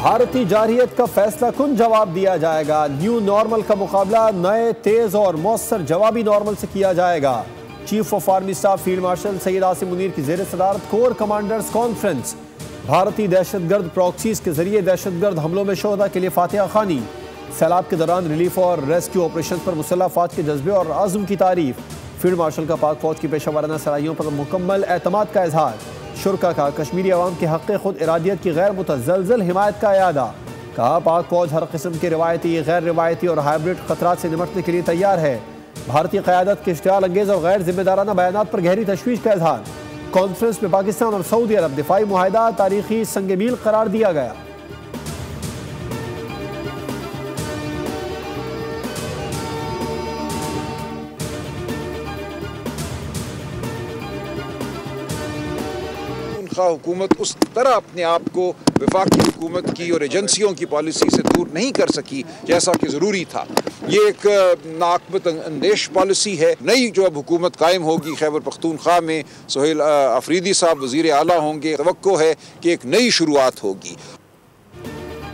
भारतीय जारहियत का फैसला कुन जवाब दिया जाएगा। न्यू नॉर्मल का मुकाबला नए तेज और मौसर जवाबी नॉर्मल से किया जाएगा। Chief of army staff field marshal Syed Asim Munir की जेर सदारत कोर कमांडर्स कॉन्फ्रेंस। भारतीय दहशतगर्द प्रॉक्सीज के जरिए दहशतगर्द हमलों में शोहदा के लिए फातिहा खानी। सैलाब के दौरान रिलीफ और रेस्क्यू ऑपरेशन पर मुसल्लह फौज के जज्बे और अज़्म की तारीफ। फील्ड मार्शल का पाक फौज की पेशा वाराना सलाहियों पर मुकम्मल एतमाद का इजहार। शुरका का कश्मीरी अवाम के हक़ खुद इरादियत की गैर मुतज़लज़ल हिमायत का यादा। कहा पाक फौज हर किस्म के रिवायती, गैर रिवायती और हाइब्रिड खतरात से निपटने के लिए तैयार है। भारतीय क़यादत के इश्तियाल अंगेज़ और गैर जिम्मेदाराना बयानात पर गहरी तशवीश का इजहार। कॉन्फ्रेंस में पाकिस्तान और सऊदी अरब दिफाई मुआहदा तारीखी संग-ए-मील करार दिया गया। हुकूमत उस तरह अपने आप को वफाकी हुकूमत की और एजेंसियों की पॉलिसी से दूर नहीं कर सकी जैसा कि ज़रूरी था। ये एक नाकबत अंदेश पॉलिसी है। नई जो अब हुकूमत कायम होगी खैबर पख्तूनख्वा में सोहेल अफरीदी साहब वज़ीर आला होंगे। तवक्को है कि एक नई शुरुआत होगी।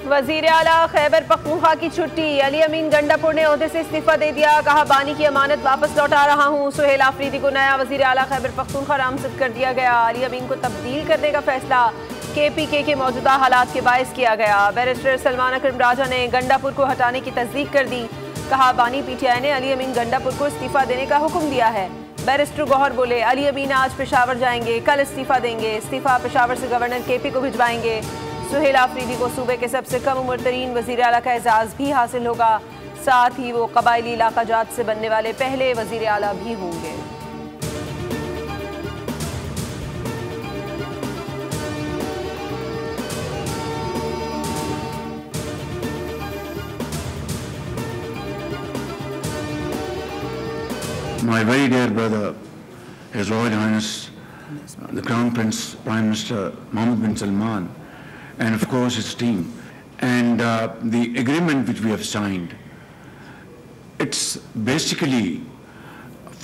वज़ीर आला खैबर पख्तूनख्वा की छुट्टी। अली अमीन गंडापुर ने ओहदे से इस्तीफा दे दिया। कहा बानी की अमानत वापस लौटा रहा हूँ। सोहेल अफरीदी को नया वज़ीर आला खैबर पख्तूनख्वा नामजद कर दिया गया। अली अमीन को तब्दील करने का फैसला KPK के मौजूदा हालात के बायस किया गया। बैरिस्टर सलमान अकरम राजा ने गंडापुर को हटाने की तस्दीक कर दी। कहा बानी PTI ने अली अमीन गंडापुर को इस्तीफा देने का हुक्म दिया है। बैरिस्टर गौहर बोले अली अमीन आज पेशावर जाएंगे, कल इस्तीफा देंगे। इस्तीफा पेशावर से गवर्नर KP को भिजवाएंगे। सोहेल अफरीदी को सूबे के सबसे कम उम्र तरीन वज़ीर आला का एजाज़ भी हासिल होगा। साथ ही वो कबायली इलाका जात से बनने वाले पहले वज़ीर आला भी होंगे। My very dear brother, His Royal Highness, the Crown Prince Prime Minister Mohammed bin Salman, and of course his team, and the agreement which we have signed, it's basically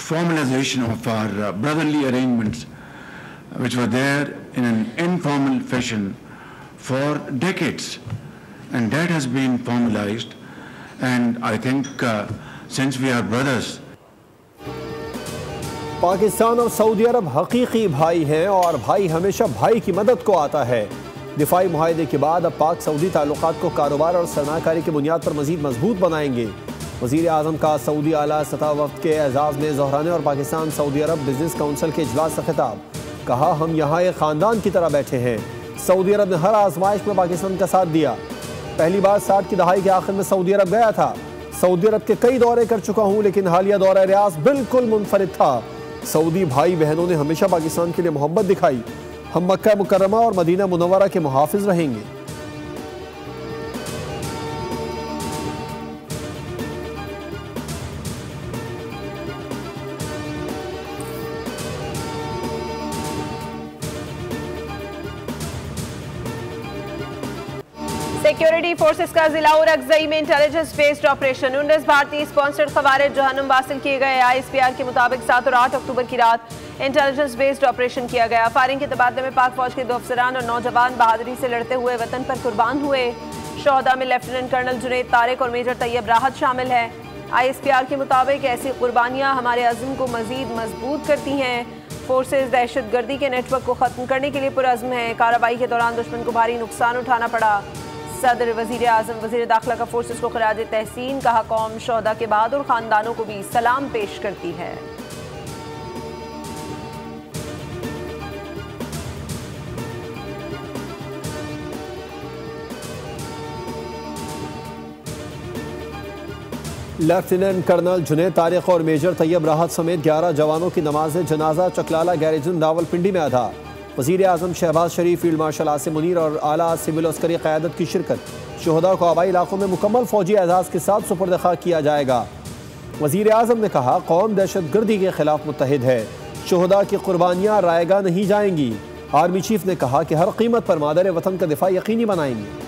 formalization of our brotherly arrangements which were there in an informal fashion for decades, and that has been formalized, and I think since we are brothers, Pakistan और Saudi अरब हकीकी भाई हैं और भाई हमेशा भाई की मदद को आता है। दिफाई मुआहदे के बाद अब पाक सऊदी ताल्लुकात को कारोबार और सरमाकारी की बुनियाद पर मजीद मजबूत बनाएंगे। वज़ीर आज़म का सऊदी आला सतह वफ़द के एजाज़ में ज़ोहराने और पाकिस्तान सऊदी अरब बिजनेस काउंसिल के इजलास से खिताब। कहा हम यहाँ एक ख़ानदान की तरह बैठे हैं। सऊदी अरब ने हर आजमाइश में पाकिस्तान का साथ दिया। पहली बार 60 की दहाई के आखिर में सऊदी अरब गया था। सऊदी अरब के कई दौरे कर चुका हूँ, लेकिन हालिया दौरा रियाज बिल्कुल मुनफरिद था। सऊदी भाई बहनों ने हमेशा पाकिस्तान के लिए मोहब्बत दिखाई। हम मक्का मुकर्रमा और मदीना मुनव्वरा के मुहाफिज रहेंगे। सिक्योरिटी फोर्सेस का जिला और अगजई में इंटेलिजेंस बेस्ड ऑपरेशन। 19 भारतीय स्पॉन्सर्ड खवारिज जहन्नुम वासिल किए गए। ISPR के मुताबिक 7 और 8 अक्टूबर की रात इंटेलिजेंस बेस्ड ऑपरेशन किया गया। फायरिंग के तबादले में पाक फौज के 2 अफसरान और नौजवान बहादुरी से लड़ते हुए वतन पर कुर्बान हुए। शोहदा में लेफ्टिनेंट कर्नल जुनैद तारिक और मेजर तैयब राहत शामिल है। ISPR के मुताबिक ऐसी कुर्बानियां हमारे अज़्म को मजीद मजबूत करती हैं। फोर्सेज दहशतगर्दी के नेटवर्क को ख़त्म करने के लिए पुरअज़्म है। कार्रवाई के दौरान दुश्मन को भारी नुकसान उठाना पड़ा। सदर, वज़ीर आज़म, वज़ीर दाखिला का फोर्सेस को खिराज तहसीन। कहा कौम शोहदा के बहादुर ख़ानदानों को भी सलाम पेश करती है। लेफ्टिनेंट कर्नल जुनैद तारिक और मेजर तैयब राहत समेत 11 जवानों की नमाज जनाजा चकलाला गैरेजन रावलपिंडी में अदा। वज़ीर आज़म शहबाज शरीफ, फील्ड मार्शल आसिम मुनीर और आला सिविल अस्करी क़यादत की शिरकत। शोहदा को आबाई इलाकों में मुकम्मल फ़ौजी एजाज़ के साथ सुपुर्द खाक किया जाएगा। वज़ीर आज़म ने कहा कौम दहशतगर्दी के खिलाफ मुत्तहिद है। शोहदा की कुर्बानियाँ रायगा नहीं जाएंगी। आर्मी चीफ ने कहा कि हर कीमत पर मादर वतन का दिफा यकीनी बनाएंगे।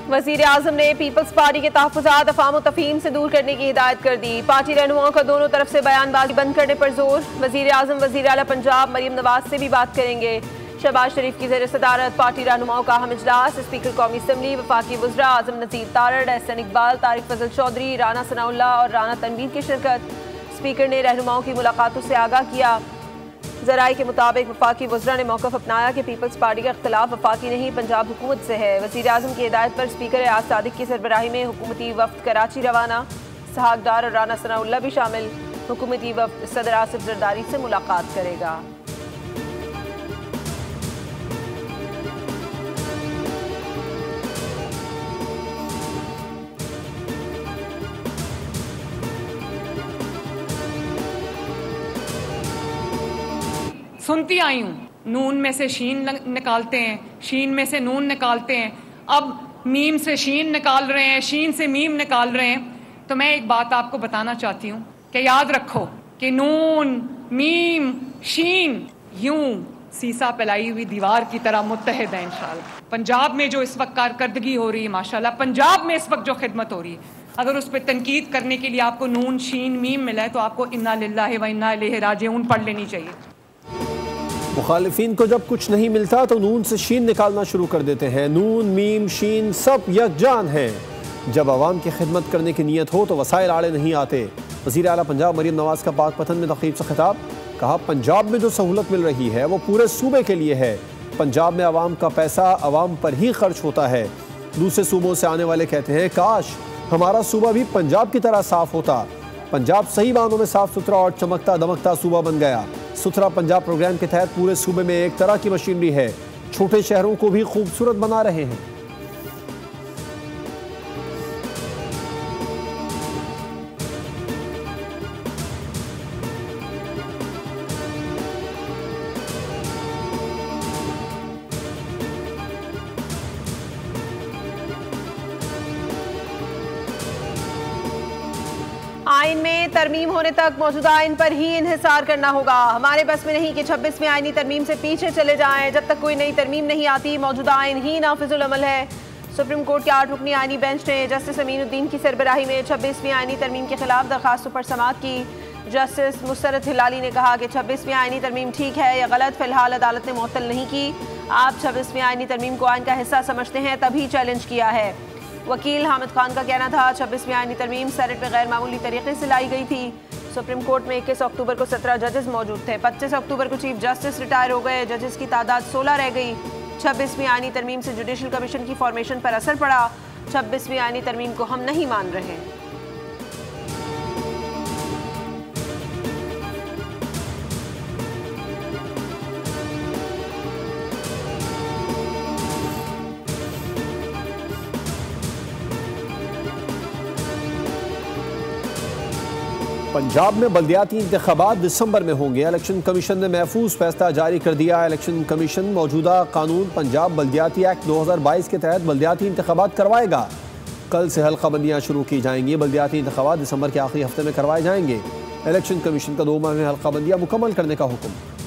वज़ीर आज़म ने पीपल्स पार्टी के तहफ़्फ़ुज़ात अफ़ाम व तफ़हीम से दूर करने की हिदायत कर दी। पार्टी रहनुमाओं का दोनों तरफ से बयानबाजी बंद करने पर जोर। वज़ीर आज़म वज़ीर आला पंजाब मरीम नवाज से भी बात करेंगे। शहबाज शरीफ की ज़ेर सदारत पार्टी रहनुमाओं का अहम इजलास। स्पीकर कौमी असम्बली वफाकी वज़रा आज़म नज़ीर तारड़, एहसन इकबाल, तारिक फजल चौधरी, राना सनाउल्लाह और राना तनवीर की शिरकत। स्पीकर ने रहनुमाओं की मुलाकातों से आगाह किया। ज़राए के मुताबिक वफाकी वज़रा ने मौक़िफ़ अपनाया कि पीपल्स पार्टी का इख्तिलाफ वफाकी नहीं पंजाब हुकूमत से है। वज़ीर आज़म की हिदायत पर स्पीकर एयाज सादिक की सरबराही में हुकूमती वफ़द कराची रवाना। इसहाक डार और राना सनाउल्लाह भी शामिल। हुकूमती वफ़द सदर आसिफ जरदारी से मुलाकात करेगा। सुनती आई हूँ नून में से शीन निकालते हैं, शीन में से नून निकालते हैं, अब मीम से शीन निकाल रहे हैं, शीन से मीम निकाल रहे हैं। तो मैं एक बात आपको बताना चाहती हूँ कि याद रखो कि नून, मीम, शीन यूं सीसा पिलाई हुई दीवार की तरह मुत्तहिद है इंशाअल्लाह। पंजाब में जो इस वक्त कारकर्दगी हो रही है माशाल्लाह, पंजाब में इस वक्त जो खिदमत हो रही है, अगर उस पर तनकीद करने के लिए आपको नून, शीन, मीम मिला है तो आपको इन्ना लिल्लाहि व इन्ना इलैहि राजिऊन पढ़ लेनी चाहिए। मुखालिफिन को जब कुछ नहीं मिलता तो नून से शीन निकालना शुरू कर देते हैं। नून, मीम, शीन सब यकजान हैं। जब आवाम की खिदमत करने की नीयत हो तो वसाइल आड़े नहीं आते। वज़ीर आला पंजाब मरीम नवाज का पाकपतन में तक़रीब से खिताब। कहा, पंजाब में जो सहूलत मिल रही है वो पूरे सूबे के लिए है। पंजाब में आवाम का पैसा आवाम पर ही खर्च होता है। दूसरे सूबों से आने वाले कहते हैं काश हमारा सूबा भी पंजाब की तरह साफ होता। पंजाब सही मानों में साफ सुथरा और चमकता दमकता सूबा बन गया। सुथरा पंजाब प्रोग्राम के तहत पूरे सूबे में एक तरह की मशीनरी है। छोटे शहरों को भी खूबसूरत बना रहे हैं। आइन में तरमीम होने तक मौजूदा आइन पर ही इन्हिसार करना होगा। हमारे बस में नहीं कि 26वीं आइनी तरमीम से पीछे चले जाएं। जब तक कोई नई तरमीम नहीं आती मौजूदा आइन ही नाफिजुल अमल है। सुप्रीम कोर्ट के 8 रुकनी आइनी बेंच ने जस्टिस अमीनुद्दीन की सरबराही में 26वीं आइनी तरमीम के खिलाफ दरखास्तों पर समाअत की। जस्टिस मुसरत हिलाली ने कहा कि 26वीं आइनी तरमीम ठीक है या गलत फिलहाल अदालत ने मुअत्तल नहीं की। आप 26वीं आइनी तरमीम को आइन का हिस्सा समझते हैं तभी चैलेंज किया है। वकील हामिद खान का कहना था 26वीं आइनी तरमीम सेनेट में गैर मामूली तरीके से लाई गई थी। सुप्रीम कोर्ट में 21 अक्टूबर को 17 जजेस मौजूद थे। 25 अक्टूबर को चीफ जस्टिस रिटायर हो गए। जजेस की तादाद 16 रह गई। 26वीं आइनी तरमीम से जुडिशल कमीशन की फॉर्मेशन पर असर पड़ा। 26वीं आइनी तरमीम को हम नहीं मान रहे। पंजाब में बल्दियाती इंतखाबात दिसंबर में होंगे। इलेक्शन कमीशन ने महफूज फैसला जारी कर दिया। इलेक्शन कमीशन मौजूदा कानून पंजाब बल्दियाती एक्ट 2022 के तहत बल्दियाती इंतखाबात करवाएगा। कल से हल्काबंदियाँ शुरू की जाएंगी। बल्दियाती इंतखाबात दिसंबर के आखिरी हफ्ते में करवाए जाएंगे। इलेक्शन कमीशन का 2 माह में हल्काबंदियाँ मुकम्मल करने का हुक्म।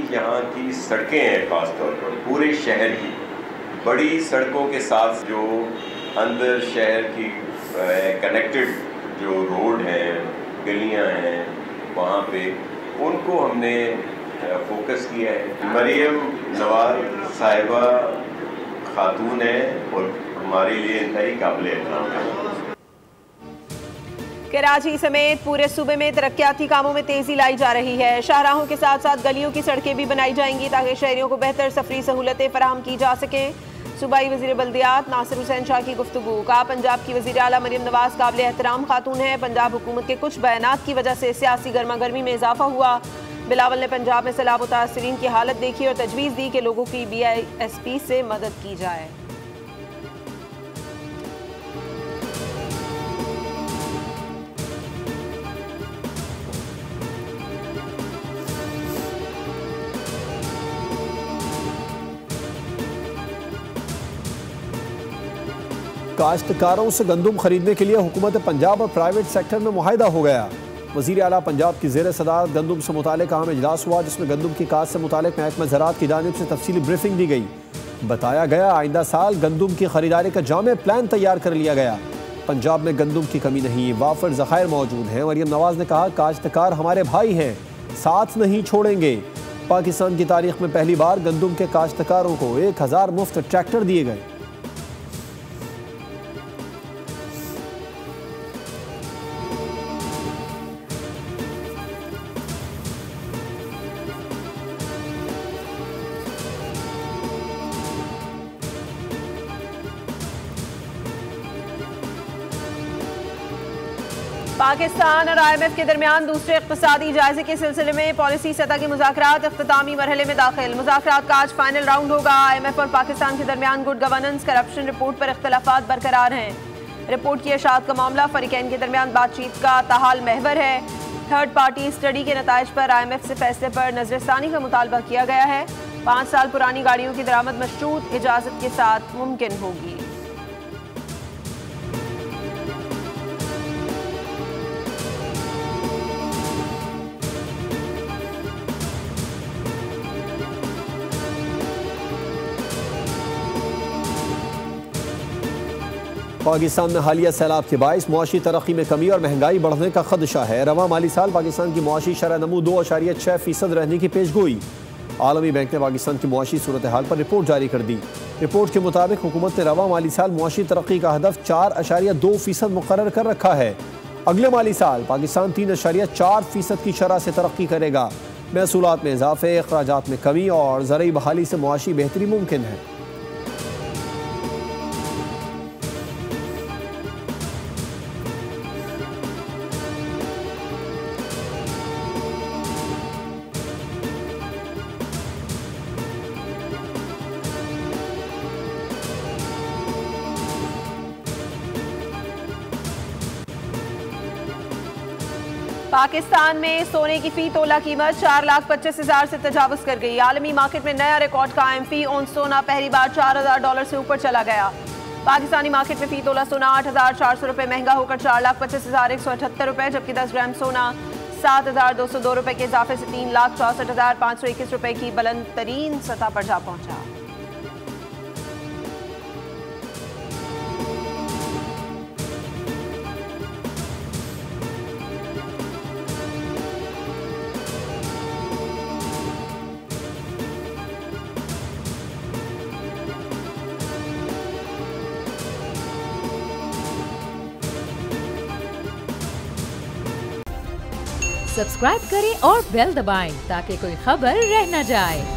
यहाँ की सड़कें हैं, खास तौर पर पूरे शहर की बड़ी सड़कों के साथ जो अंदर शहर की कनेक्टेड जो रोड हैं, गलियाँ हैं, वहाँ पे उनको हमने फोकस किया है। मरीम नवाज साहिबा खातून है और हमारे लिए इंतहाई काबिल एहतराम है। कराची समेत पूरे सूबे में तरक्याती कामों में तेजी लाई जा रही है। शाहराहों के साथ साथ गलियों की सड़कें भी बनाई जाएंगी ताकि शहरियों को बेहतर सफरी सहूलतें फराहम की जा सकें। सूबाई वज़ीर बल्दियात नासिर हुसैन शाह की गुफ्तगू। कहा, पंजाब की वज़ीर आला मरीम नवाज काबिल एहतराम खातून है। पंजाब हुकूमत के कुछ बयानात की वजह से सियासी गर्मा गर्मी में इजाफा हुआ। बिलावल ने पंजाब में सैलाब मुतासरीन की हालत देखी और तजवीज़ दी कि लोगों की BISP से मदद की जाए। काश्तकारों से गंदम खरीदने के लिए हुकूमत पंजाब और प्राइवेट सेक्टर में मुआहिदा हो गया। वज़ीर आला पंजाब की ज़ेर सदारत गंदम से मुतालिक अहम इजलास हुआ, जिसमें गंदम की काश्त से मुतालिक महकमा ज़राअत की जानिब से तफसीली ब्रीफिंग दी गई। बताया गया आइंदा साल गंदम की खरीदारी का जामे प्लान तैयार कर लिया गया। पंजाब में गंदम की कमी नहीं, वाफर ज़खायर मौजूद हैं। मरियम नवाज ने कहा काश्तकार हमारे भाई हैं, साथ नहीं छोड़ेंगे। पाकिस्तान की तारीख में पहली बार गंदम के काश्तकारों को 1000 मुफ्त ट्रैक्टर दिए गए। पाकिस्तान और IMF के दरमियान दूसरे इक़्तिसादी जायजे के सिलसिले में पॉलिसी सतह के मुज़ाकरात इख्तितामी मरहले में दाखिल। मुज़ाकरात का आज फाइनल राउंड होगा। IMF और पाकिस्तान के दरमियान गुड गवर्नेंस करप्शन रिपोर्ट पर इख्तिलाफात बरकरार हैं। रिपोर्ट की इशाअत का मामला फरीकैन के दरमियान बातचीत का ताहाल महवर है। थर्ड पार्टी स्टडी के नताइज पर IMF से फैसले पर नजरसानी का मुतालबा किया गया है। 5 साल पुरानी गाड़ियों की दरामद मशरूत इजाज़त के साथ मुमकिन होगी। पाकिस्तान में हालिया सैलाब के बाइस मुआशी तरक्की में कमी और महंगाई बढ़ने का खदशा है। रवा माली साल पाकिस्तान की मुआशी शरह नमू 2.6% रहने की पेशगोई। आलमी बैंक ने पाकिस्तान की मुआशी सूरत हाल पर रिपोर्ट जारी कर दी। रिपोर्ट के मुताबिक हुकूमत ने रवा माली साल मुआशी तरक्की का हदफ 4.2% मुकर्रर कर रखा है। अगले माली साल पाकिस्तान 3.4% की शरह से तरक्की करेगा। महसूलात में इजाफे, अखराजात में कमी और ज़रई बहाली से मुआशी बेहतरी मुमकिन है। पाकिस्तान में सोने की फी तोला कीमत 4,25,000 से तजावुज कर गई। आलमी मार्केट में नया रिकॉर्ड कायम। फी ऑन सोना पहली बार $4,000 से ऊपर चला गया। पाकिस्तानी मार्केट में फी तोला सोना 8,400 रुपए महंगा होकर 4,25,178 रुपए, जबकि 10 ग्राम सोना 7,202 रुपए के इजाफे से 3,64,521 रुपए की बुलंद तरीन सतह पर जा पहुंचा। सब्सक्राइब करें और बेल दबाएं ताकि कोई खबर रह न जाए।